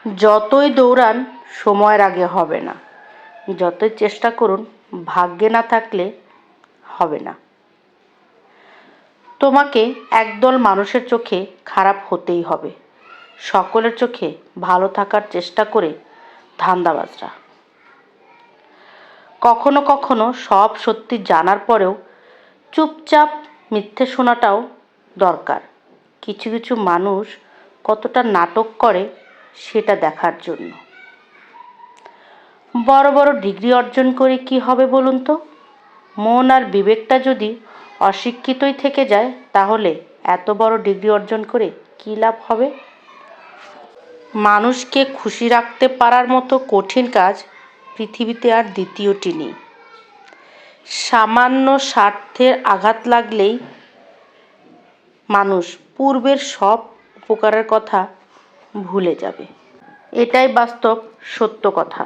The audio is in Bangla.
যতই দৌড়ান সময়ের আগে হবে না, যতই চেষ্টা করুন ভাগ্যে না থাকলে হবে না। তোমাকে একদল মানুষের চোখে খারাপ হতেই হবে, সকলের চোখে ভালো থাকার চেষ্টা করে ধান্দাবাজরা। কখনো কখনো সব সত্যি জানার পরেও চুপচাপ মিথ্যে শোনাটাও দরকার। কিছু কিছু মানুষ কতটা নাটক করে সেটা দেখার জন্য। বড় বড় ডিগ্রি অর্জন করে কি হবে বলুন তো? মন আর বিবেকটা যদি অশিক্ষিতই থেকে যায়, তাহলে এত বড় ডিগ্রি অর্জন করে কি লাভ হবে? মানুষকে খুশি রাখতে পারার মতো কঠিন কাজ পৃথিবীতে আর দ্বিতীয়টি নেই। সামান্য স্বার্থের আঘাত লাগলেই মানুষ পূর্বের সব উপকারের কথা ভুলে যাবে। এটাই বাস্তব সত্য কথা।